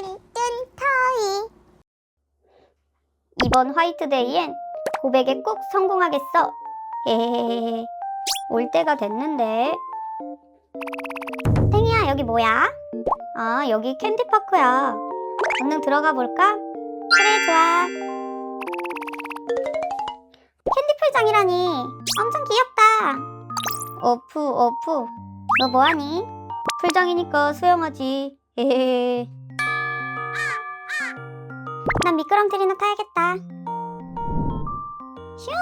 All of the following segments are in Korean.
토이. 이번 화이트데이엔 고백에 꼭 성공하겠어. 헤헤헤헤. 올 때가 됐는데. 탱이야, 여기 뭐야? 아, 여기 캔디파크야. 얼른 들어가 볼까? 그래, 좋아. 캔디풀장이라니. 엄청 귀엽다. 어프. 너 뭐하니? 풀장이니까 수영하지. 헤헤헤. 난 미끄럼틀이나 타야겠다. 슝.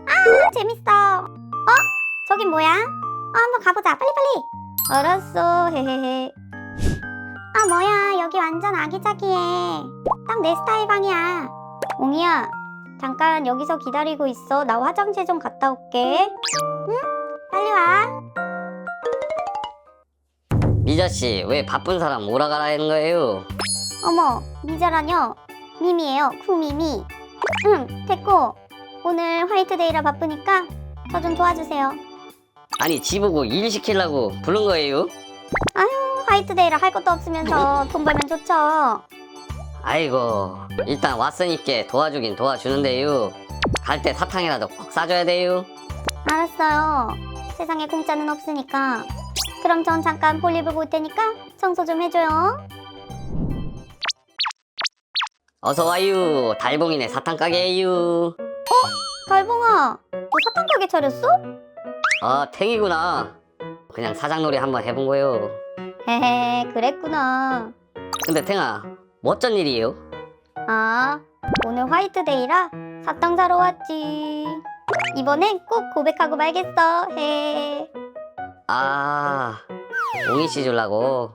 아, 재밌어. 저긴 뭐야? 한번 가보자. 빨리빨리. 알았어. 헤헤헤. 아, 뭐야, 여기 완전 아기자기해. 딱 내 스타일 방이야. 옹이야, 잠깐 여기서 기다리고 있어. 나 화장실 좀 갔다 올게. 응? 빨리 와. 미자씨, 왜 바쁜 사람 오라가라 하는 거예요? 어머, 미자라뇨? 미미예요, 쿠미미. 응, 됐고. 오늘 화이트데이라 바쁘니까 저 좀 도와주세요. 아니, 지보고 일 시키려고 부른 거예요? 아유, 화이트데이라 할 것도 없으면서 돈 벌면 좋죠. 아이고, 일단 왔으니까 도와주긴 도와주는데요. 갈 때 사탕이라도 꼭 싸줘야 돼요. 알았어요. 세상에 공짜는 없으니까. 그럼 전 잠깐 볼일 볼 테니까 청소 좀 해줘요. 어서 와요. 달봉이네 사탕 가게예요. 달봉아, 너 사탕 가게 차렸어? 아, 탱이구나. 그냥 사장놀이 한번 해본 거요. 헤헤, 그랬구나. 근데 탱아, 뭐 어쩐 일이에요? 아, 오늘 화이트데이라 사탕 사러 왔지. 이번엔 꼭 고백하고 말겠어. 헤. 아, 옹이씨 주려고.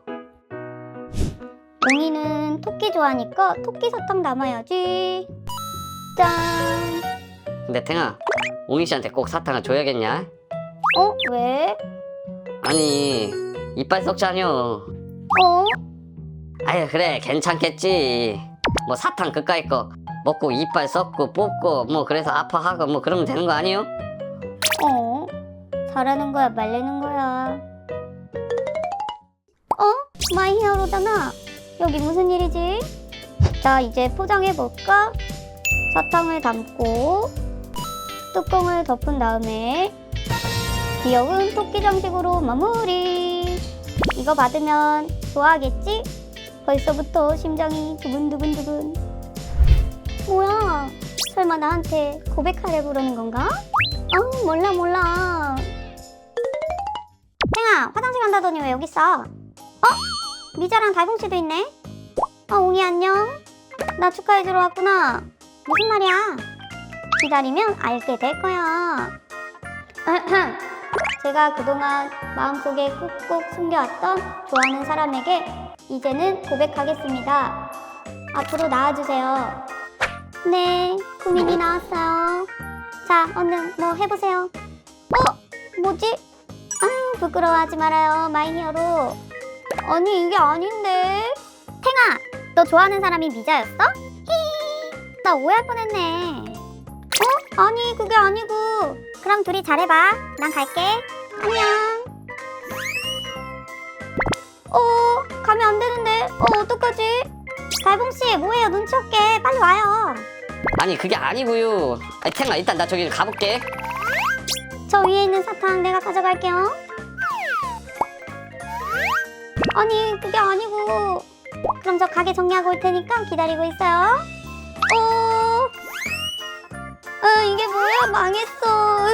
옹이는 토끼 좋아하니까 토끼 사탕 담아야지. 짠. 근데 탱아, 옹이씨한테 꼭 사탕을 줘야겠냐? 왜? 아니, 이빨 썩자뇨. 어? 아유, 그래, 괜찮겠지. 뭐 사탕 그까이 거 먹고 이빨 썩고 뽑고 뭐 그래서 아파하고 뭐 그러면 되는 거 아니에요? 잘하는 거야, 말리는 거야. 마이 히어로잖아. 여기 무슨 일이지? 자, 이제 포장해볼까? 사탕을 담고 뚜껑을 덮은 다음에 귀여운 토끼 장식으로 마무리. 이거 받으면 좋아하겠지? 벌써부터 심장이 두근두근두근. 뭐야? 설마 나한테 고백하려 그러는 건가? 몰라. 탱아, 화장실 간다더니 왜 여기 있어? 미자랑 달봉씨도 있네? 옹이 안녕? 나 축하해주러 왔구나. 무슨 말이야? 기다리면 알게 될 거야. 제가 그동안 마음속에 꾹꾹 숨겨왔던 좋아하는 사람에게 이제는 고백하겠습니다. 앞으로 나와주세요. 네, 구민이 나왔어요. 자, 얼른 뭐 해보세요. 뭐지? 아유, 부끄러워하지 말아요, 마이 히어로. 아니, 이게 아닌데. 탱아, 너 좋아하는 사람이 미자였어? 히히, 나 오해할 뻔했네. 아니, 그게 아니고. 그럼 둘이 잘해봐. 난 갈게. 안녕. 가면 안 되는데. 어떡하지? 달봉씨, 뭐해요? 눈치 없게. 빨리 와요. 아니, 그게 아니고요. 아니, 탱아, 일단 나 저기 가볼게. 저 위에 있는 사탕 내가 가져갈게요. 아니, 그게 아니고. 그럼 저 가게 정리하고 올 테니까 기다리고 있어요. 이게 뭐야? 망했어.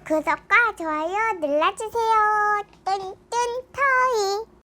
구독과 좋아요 눌러주세요. 뚠뚠 터이.